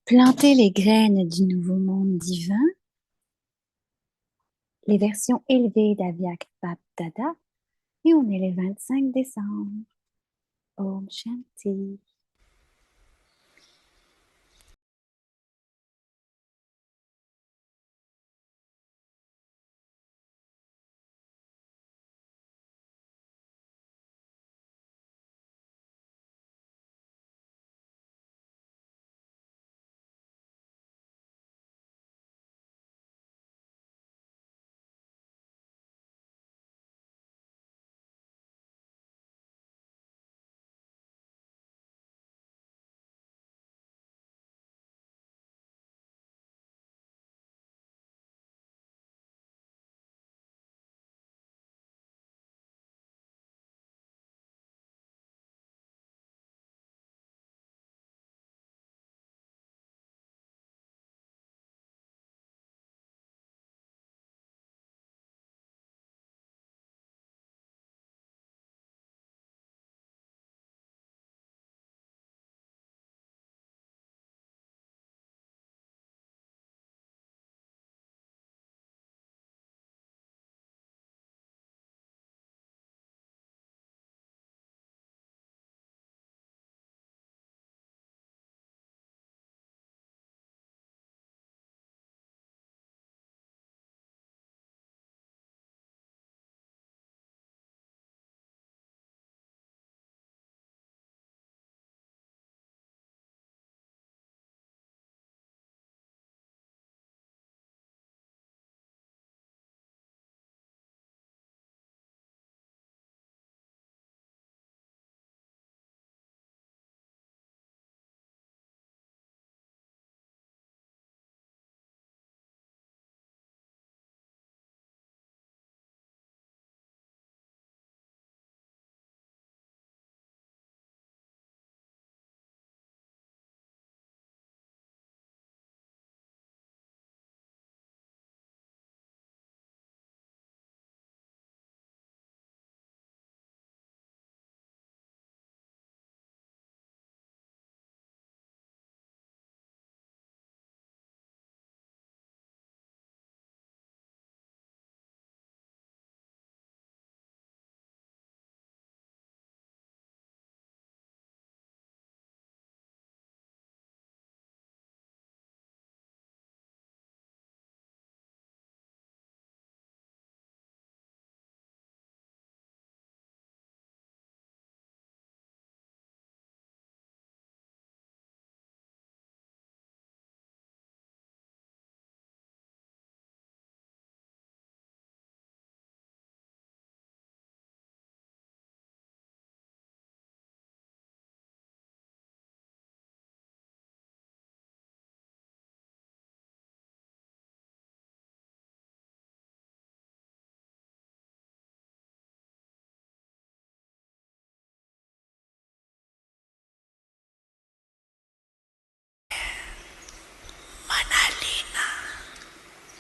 Planter les graines du nouveau monde divin, les versions élevées d'Aviak Bab Dada, et on est le 25 décembre. Om Shanti.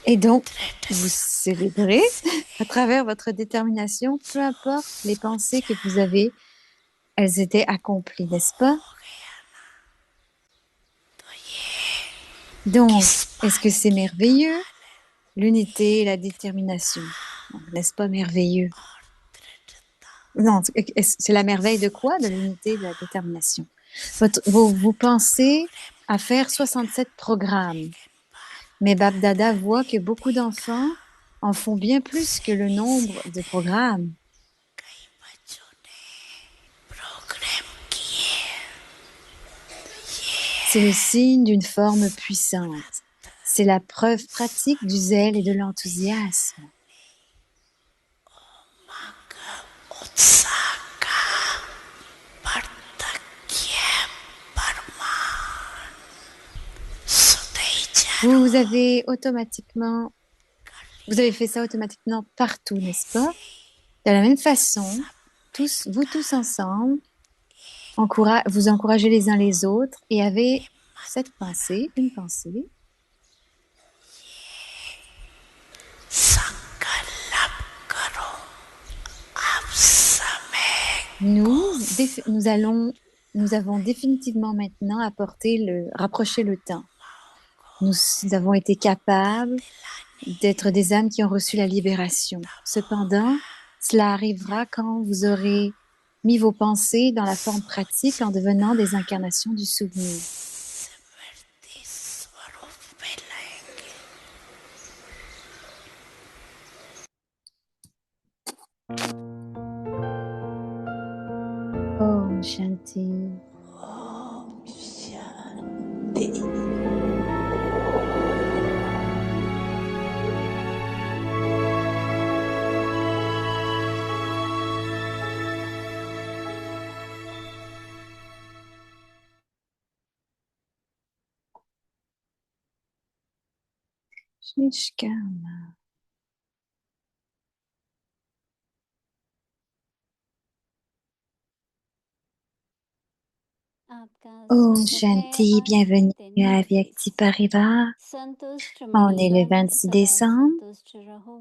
Et donc, vous célébrez à travers votre détermination, peu importe les pensées que vous avez, elles étaient accomplies, n'est-ce pas? Donc, est-ce que c'est merveilleux? L'unité et la détermination. Donc, n'est-ce pas merveilleux? Non, c'est la merveille de quoi? De l'unité et de la détermination. Vous pensez à faire 67 programmes, mais Babdada voit que beaucoup d'enfants en font bien plus que le nombre de programmes. C'est le signe d'une forme puissante. C'est la preuve pratique du zèle et de l'enthousiasme. Vous avez automatiquement, vous avez fait ça automatiquement partout, n'est-ce pas? De la même façon, vous tous ensemble, vous encouragez les uns les autres et avez cette pensée, une pensée. Nous avons définitivement maintenant rapproché le temps. Nous avons été capables d'être des âmes qui ont reçu la libération. Cependant, cela arrivera quand vous aurez mis vos pensées dans la forme pratique en devenant des incarnations du souvenir. Om Shanti. Shishkama. आपका Om स्वागत है Shanti, आज के bienvenue दिन à Vyakti Paribas. संतुष्ट On मणि est le भव 26 सदा décembre. संतुष्ट रहो और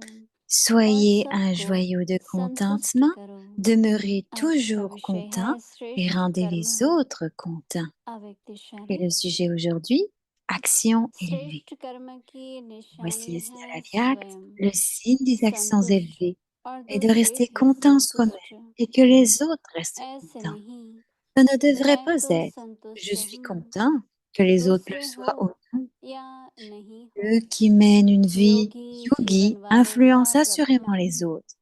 Soyez un सबको joyau de संतुष्ट contentement, करो। demeurez आज का toujours विषय content है et श्रेष्ठ rendez कर्म les autres contents. Et अव्यक्तिशाली। le sujet aujourd'hui, action élevée. श्रेष्ठ कर्म की Voici निशानी le है Salaviat, स्वयं le signe des actions संतुष्ट élevées और est de दूसरे rester भी content soi-même संतुष्ट। et que les autres restent ऐसे contents. नहीं Ça ne devrait मैं pas तो être संतुष्ट je suis हूँ, content, que les autres le दूसरे हो soient ou non. या नहीं हो। Ceux qui mènent une vie योगी जीवन yogi वाले influencent भाव assurément रखना les autres.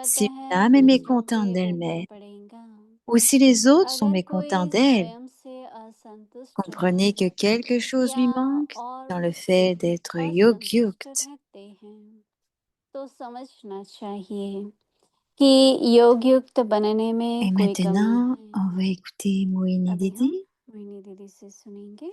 Si une स्वतः âme est दूसरों mécontente के ऊपर d'elle-même, पड़ेगा। ou si les autres sont अगर mécontents कोई d'elle, स्वयं से असंतुष्ट comprenez que quelque chose या lui manque और dans le fait d'être असंतुष्ट yogyukt. रहते हैं तो समझना चाहिए कि योग युक्त बनने में Et कोई कमी maintenant, है। on va écouter Moïni अभी हम Didi. मोहिनी दीदी से सुनेंगे।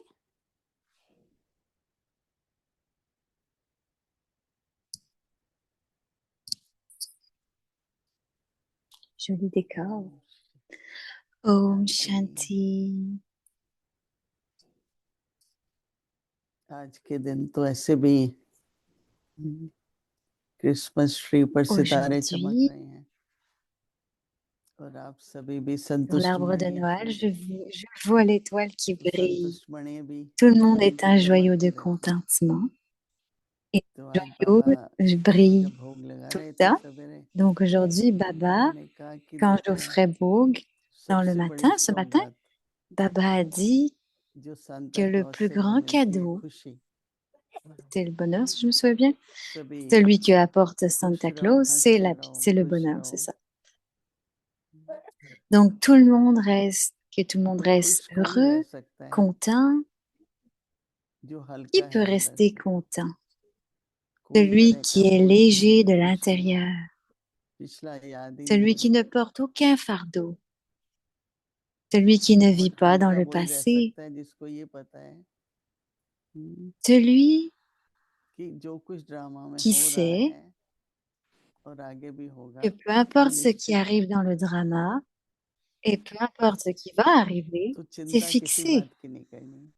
Joli décor. Om Shanti. आज के दिन तो ऐसे भी क्रिसमस ट्री पर सितारे चमक Aujourd'hui, रहे हैं और आप सभी भी sur संतुष्ट l'arbre de मणि Noël, je vois l'étoile qui तो brille. संतुष्ट मणि भी Tout le monde est उनकी un चमक joyau de भी रहती है। contentement. Et तो le आज joyau बाबा brille जब भोग लगा tout रहे le थे temps. सवेरे Donc aujourd'hui, Baba, उन्होंने कहा कि quand देखो j'offrais Bog dans le सबसे बड़ी matin, ce matin, सौगात Baba a dit जो que Santa le clause plus से हमें grand मिलती है cadeau, खुशी c'est le bonheur, si je me souviens bien. सभी Celui que apporte खुश Santa रहो Claus, c'est हंसते रहो c'est le खुश bonheur, रहो c'est ça. Donc tout le monde reste, que tout le monde reste खुश कौन रह heureux, सकता है content. जो Qui हल्का peut है अंदर rester से content? कोई Celui तरह qui का est बोझ léger नहीं de कुछ नहीं l'intérieur, पिछला याद ही celui नहीं qui ne porte aucun fardeau, celui qui ne vit और pas dans हल्का le वही रह passé, सकता है जिसको ये पता है celui कि जो कुछ ड्रामा में qui हो रहा sait है और आगे भी होगा que peu वो importe ce qui निश्चित है arrive dans le drama et peu importe ce qui va arriver, तो c'est चिंता किसी fixé. बात की नहीं करनी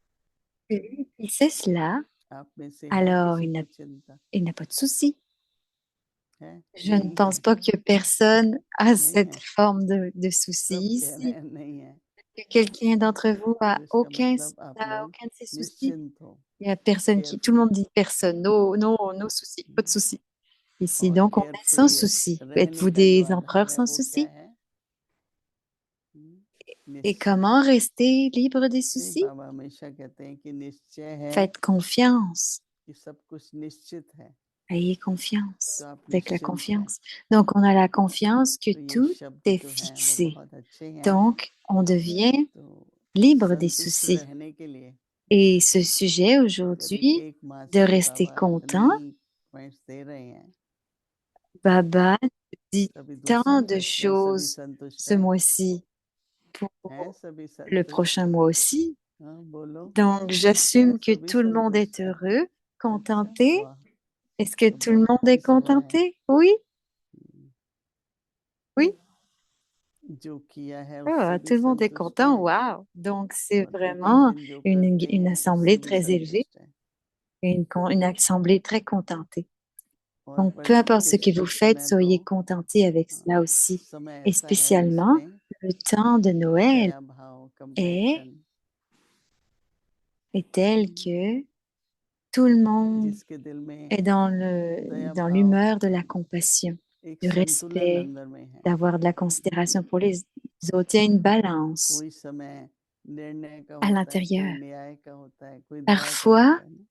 Celui qui sait cela, आप में से है alors किसी को चिंता il n'a pas de souci. है Je ne नहीं pense है pas que personne a नहीं cette है forme de souci सब कह रहे ici. हैं नहीं है Que quelqu'un d'entre vous तो a इसका मतलब आप n'a लोग aucun de ces soucis. निश्चिंत हो Il y a personne tout le carefree monde dit personne, no soucis, pas de soucis. Ici, और donc, on est sans carefree souci. रहने Êtes-vous का जो des आधार empereurs है sans वो क्या souci? है Et निश्चय comment rester libre des नहीं soucis? बाबा हमेशा कहते हैं कि निश्चय है Faites confiance. कि सब कुछ निश्चित है Ayez confiance. तो आप Avec la निश्चिंत है confiance. Donc, on a la confiance que तो ये tout शब्द est जो है वो fixé. बहुत अच्छे हैं Donc, on devient तो libre des संतुष्ट soucis. रहने के लिए Et ce sujet करीब aujourd'hui, एक मास de से rester बाबा content, इतनी पॉइंट्स दे रहे हैं Baba dit सभी दूसरा tant de प्रश्न है सभी choses संतुष्ट ce हैं mois-ci हैं pour सभी le संतुष्ट prochain mois aussi. हाँ बोलो Donc, हैं j'assume que सभी tout le monde est संतुष्ट हैं heureux, अच्छा contenté. वाह Est-ce que तो tout le बहुत monde est खुश हो रहे हैं contenté? Oui, oui. जो किया है Ah, उससे tout भी le monde est संतुष्ट content. हैं Wow. Donc, c'est और प्रतिदिन vraiment जो करते une हैं उससे assemblée भी très élevée, संतुष्ट हैं une assemblée très contentée. और Donc, peu importe ce que vous Christmas faites, में तो soyez contentés avec cela aussi. समय Et ऐसा है spécialement, जिसमें le temps de Noël दया भाव est, compassion est tel que tout le monde जिसके दिल में est dans l'humeur de la compassion, एक du संतुलन respect, अंदर में है, d'avoir de la considération pour les autres. Il y a une balance कोई समय निर्णय का à होता है, कोई l'intérieur. न्याय का होता है, कोई दया का Parfois, होता है ना।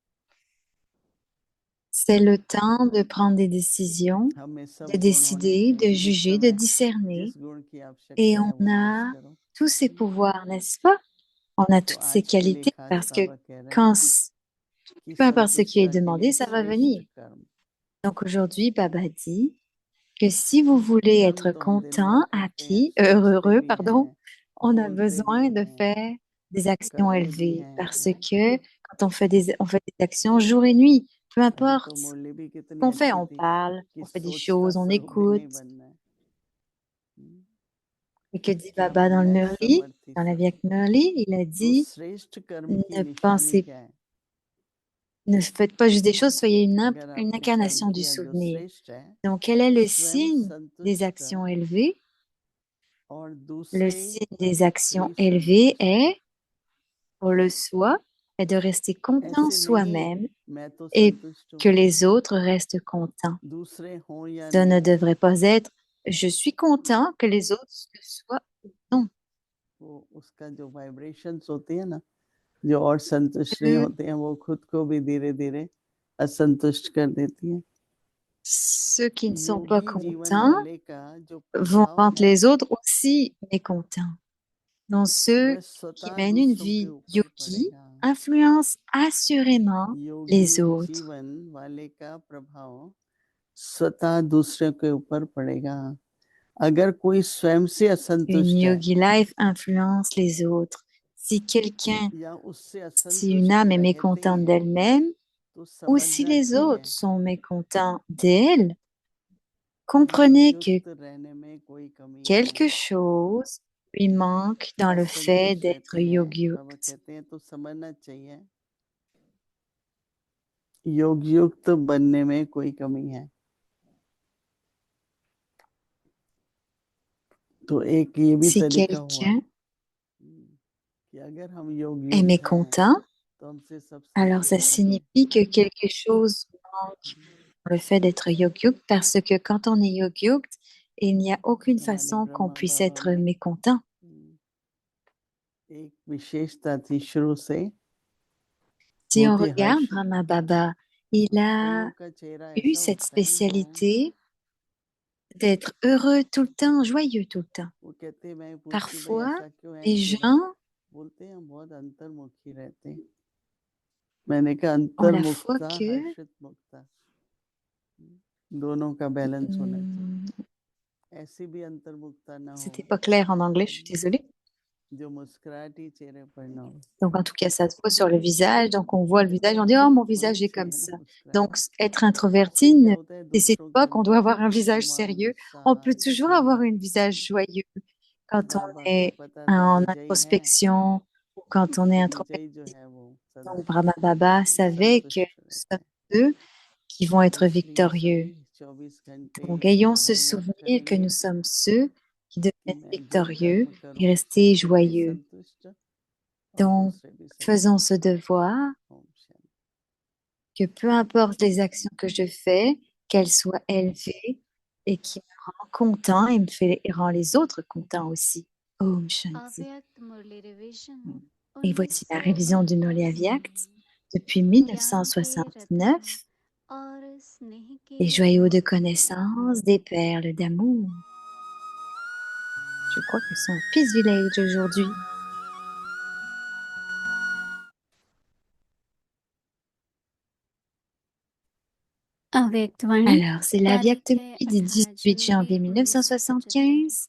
c'est le temps de prendre des décisions, हम में सब de गुण होने décider, de चाहिए, जिस juger, de समय discerner. जिस गुण की आवश्यकता Et है on वो यूज a करो। tous ces pouvoirs, n'est-ce pas? On a तो toutes ces आज के लिए qualités खास parce que बाबा कह रहे quand, हैं कि peu importe ce qui est संतुष्टता के demandé, लिए ça va श्रेष्ठ venir. कर्म, Donc aujourd'hui, Baba dit que si vous voulez कर्म être तो हम दिन भर content, करते हैं, happy, सोचते heureux, भी pardon, हैं, on a बोलते भी besoin de हैं, faire des actions करते भी élevées हैं, parce है ना। que quand on fait des actions jour et nuit, peu अभी importe तो मुरली भी ce कितनी qu'on fait, अच्छी on थी parle, कि on fait des सोचता choses, on स्वरूप भी écoute. नहीं बनना है। हम्म, Et que dit क्या Baba dans le बनना है? Murli, समर्थी dans la vie स्वरूप। avec Murli, il a तो dit, श्रेष्ठ कर्म की ne निशानी pensez, क्या है? ne faites pas juste des choses, soyez une अगर une आपने कर्म incarnation du किया जो souvenir. श्रेष्ठ है, Donc, quel est le स्वयं signe des संतुष्ट actions élevées? और Le दूसरे signe des actions भी élevées संतुष्ट। est, pour le soi, est de rester content ऐसे नहीं soi-même मैं तो et संतुष्ट que हूँ, les autres restent contents. दूसरे हों या Ça ne नहीं, devrait pas être je suis content que les autres soient ou non. वो उसका जो वाइब्रेशंस होती है ना, जो और संतुष्ट नहीं Que होते हैं, वो खुद को भी धीरे धीरे असंतुष्ट कर देती है। ceux qui ne sont pas योगी जीवन contents वाले का जो vont प्रभाव rendre है les autres aussi mécontents. Donc ceux वह qui स्वतः mènent une दूसरों के vie ऊपर yogi पड़ेगा। influencent assurément योगी les autres. जीवन वाले का प्रभाव स्वतः दूसरों के ऊपर पड़ेगा। अगर कोई स्वयं से Une असंतुष्ट है yogi life influence les autres. Si quelqu'un, या उससे si une असंतुष्ट âme est रहते mécontente हैं d'elle-même, तो ou si समझना les चाहिए autres sont mécontents d'elle, योग comprenez que युक्त रहने में कोई कमी है। quelque chose lui manque dans le fait असंतुष्ट d'être रहते हैं, बाबा yogyukt. कहते हैं तो समझना चाहिए योग युक्त बनने में कोई कमी है। तो एक ये भी Si तरीका हुआ quelqu'un कि अगर हम योग est युक्त हैं mécontent, तो हमसे सब alors ça सीखना चाहिए। signifie que quelque chose manque dans le fait d'être yogyukt, parce que quand on est yogyukt, il n'y a aucune हमारे façon qu'on ब्रह्मा puisse बाबा être में mécontent. एक विशेषता थी शुरू से, Si वो on थी regarde हर्ष। Brahma Baba, il a कईयों का चेहरा eu ऐसा cette होता है जो spécialité d'être heureux tout le temps, joyeux tout le temps. वो कहते हैं, मैं पूछती भाई Parfois, ऐसा क्यों है les कि gens बोलते हैं हम बहुत अंतर्मुखी रहते हैं। मैंने कहा ont la foi अंतर्मुखता que हर्षित मुक्ता दोनों का बैलेंस होना चाहिए। ऐसी भी अंतर्मुखता ना c'était हो pas clair en anglais, je suis désolée. जो मुस्कुराहट चेहरे पर ना हो। Donc, en tout cas, ça se voit sur le visage. Donc, on voit le visage, on dit, oh, mon visage होनी est comme चाहिए ना ça. मुस्कुराहट। Donc, être इससे introverti क्या ne होता है décide दूसरों के pas qu'on doit अंदर avoir un visage Umang sérieux. On peut उत्साह toujours avoir स्नेह un visage joyeux quand on बाबा को est पता था en विजयी है introspection ou quand on est तो introverti. विजयी जो है वो सदा Donc, Brahma Baba savait que nous संतुष्ट रहता sommes है। ceux qui vont तो être इसलिए victorieux. सभी 24 घंटे Donc, ayons ce ध्यान याद souvenir que करेंगे nous sommes ceux qui कि deviennent मैं जो victorieux कर्म et करूं rester खुद भी joyeux. संतुष्ट और Donc, दूसरे भी faisons ce संतुष्ट। devoir Om Shanti. que peu importe les actions que je fais, qu'elles soient élevées et qui me rend content et et rend les autres contents aussi. Om Shanti. अव्यक्त मुरली revision Et voici la révision du Murli 1988 Avyakt depuis ज्ञान के रत्न 1969. और स्नेह के Des joyaux de मुक्त connaissance, des perles d'amour. Je crois qu'elles sont à Peace Village aujourd'hui. अव्यक्त वाणी Alors, c'est l'Avyakt तारीख है du 18 18 janvier जनवरी 1975 1975.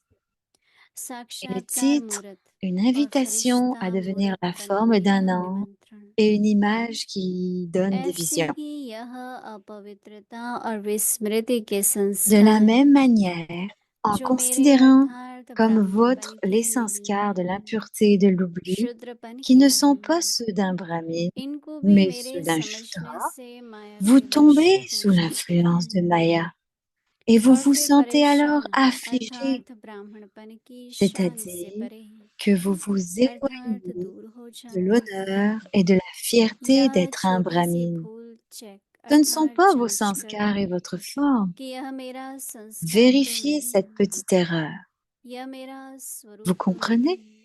Et le साक्षात्कार titre, मूर्त une और invitation à फरिश्ता devenir मूर्त la forme बनने d'un का ange निमंत्रण et une image qui donne des ऐसे visions. ही यह अपवित्रता और विस्मृति के De la संस्कार même manière, en जो मेरे considérant अर्थात comme ब्राह्मणपन vôtre के les नहीं sanskars de l'impureté et de l'oubli, शूद्रपन qui के ne sont pas हैं ceux d'un brahmine, इनको भी mais ceux मेरे d'un समझने shudra, से माया vous के वश tombez हो sous जाते l'influence de हैं Maya et vous और vous फिर sentez alors परेशान affligé, अर्थात ब्राह्मणपन की शान से c'est-à-dire परे que vous vous अर्थात éloignez दूर हो de जाते हैं l'honneur et de la fierté या d'être un छोटी सी brahmine. भूल चेक Ce ne sont अर्थात pas vos जांच sanskars करना et votre forme. कि यह मेरा संस्कार तो Vérifiez नहीं, cette petite erreur. यह मेरा Vous स्वरूप तो comprenez? नहीं।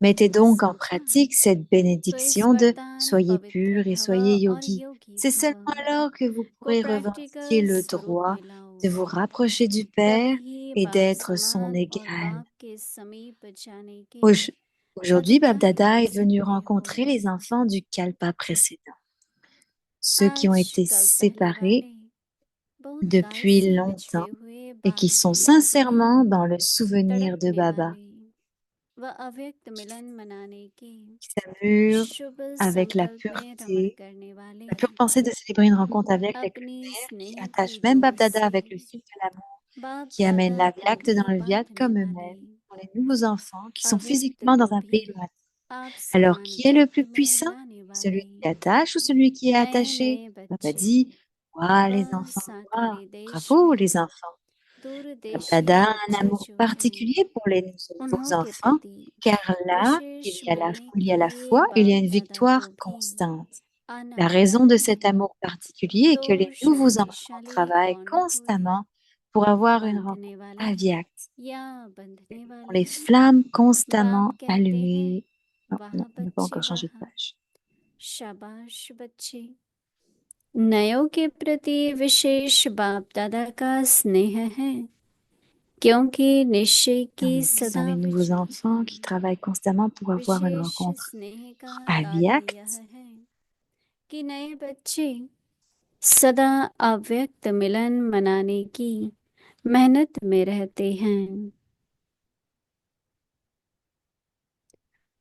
Mettez donc en समझा? pratique cette तो इस bénédiction de वरदान soyez पवित्र pur et भव soyez और yogi. योगी C'est भव seulement alors que vous को pourrez प्रैक्टिकल revendiquer le स्वरूप droit में लाओ, de vous rapprocher du Père तभी et बाप d'être son समान और égal. बाप के समीप जाने के Aujourd'hui, Bab अधिकारी Dada बन est venu सकते हो। rencontrer les enfants du Kalpa précédent, ceux qui ont आज été कल पहले séparés वाले बहुत काल depuis से longtemps बिछड़े हुए et बाप qui sont की याद में sincèrement dans le souvenir de तड़पने Baba, वाले व अव्यक्त मिलन मनाने के qui s'amusent शुभ avec la संकल्प में रमण pureté, करने वाले la pure pensée de célébrer une rencontre avec la अपनी lumière qui स्नेह attache की même डोर Bab Dada से avec le fil de l'amour, बाप qui amène दादा la को Vyakta dans भी le Vyat बांधने comme वाले eux-mêmes, pour les nouveaux enfants qui sont अव्यक्त physiquement को dans un भी pays lointain. आप Alors, समान qui est le रूप plus में puissant? लाने Celui वाले qui attache ou celui qui est नए attaché? नए Baba बच्चे dit, waouh les वह enfants, waouh, साकारी देश bravo में les enfants. दूर Bab देशीय Dada a un बच्चे amour जो हैं particulier pour les nouveaux उन्हों के enfants, प्रति car là, wishes il y a बनने il y के a la लिए foi, il y बाप a une दादा को victoire भी constante. आना La पड़ता raison de है। cet amour particulier est que तो les nouveaux enfants शक्तिशाली travaillent कौन हुए? constamment pour avoir une rencontre बांधने वाले avyakte. या बंधने Pour वाले? les flammes बाप constamment कहते हैं allumées. Non, वहाँ on n'a pas बच्चे encore changé de वहाँ page. शाबाश बच्चे। नयों के प्रति विशेष बाप दादा का स्नेह है, क्योंकि निश्चय की Donc, ce sont सदा les nouveaux विचरण enfants qui travaillent constamment pour avoir une विशेष rencontre स्नेह का कार्य यह avyakte. है कि नए बच्चे सदा अव्यक्त मिलन मनाने की मेहनत में रहते हैं।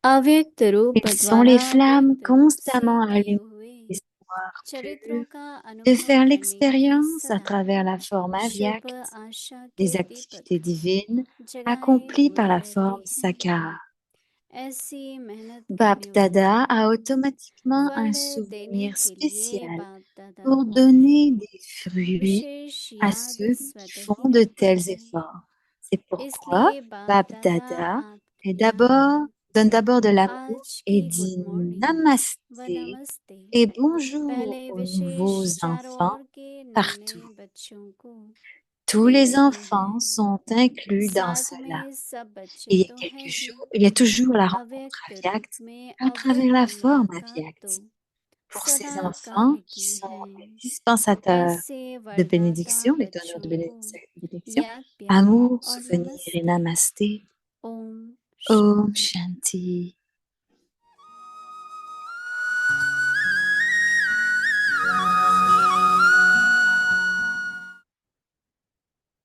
अव्यक्त रूप Ils sont द्वारा les flammes व्यक्त रूप से constamment किए allumées हुए d'espoir चरित्रों pur, का de अनुभव faire करने की l'expérience à सदा travers la forme शुभ avyakte आशा des के activités दीपक divines जगाए accomplies par हुए la रहते forme हैं। Sakara. ऐसी मेहनत Bab करने वालों Dada को a automatiquement un फल देने souvenir के लिए spécial बाप दादा pour को भी donner des fruits विशेष à याद ceux qui स्वतः font ही de रहती tels है। efforts. C'est pourquoi इसलिए बाप Bab दादा Dada est आपके यहाँ donne d'abord de l'amour आज et की गुड dit मॉर्निंग व namasté नमस्ते et bonjour पहले aux विशेष nouveaux चारों enfants ओर के नए partout. नए बच्चों को Tous दे les रहे enfants हैं। sont inclus dans साथ cela. में सब बच्चे Il y a तो है quelque ही, chose, il y a toujours la rencontre अव्यक्त रूप avyakte में à travers अव्यक्त la forme मुलाकात तो avyakte. Pour ces सदा enfants काल qui की sont है। les dispensateurs ऐसे de वरदाता bénédiction, les donneurs de बच्चों को bénédiction, याद प्यार amour, और souvenir et नमस्ते। namasté. ओम Om शांति। Shanti.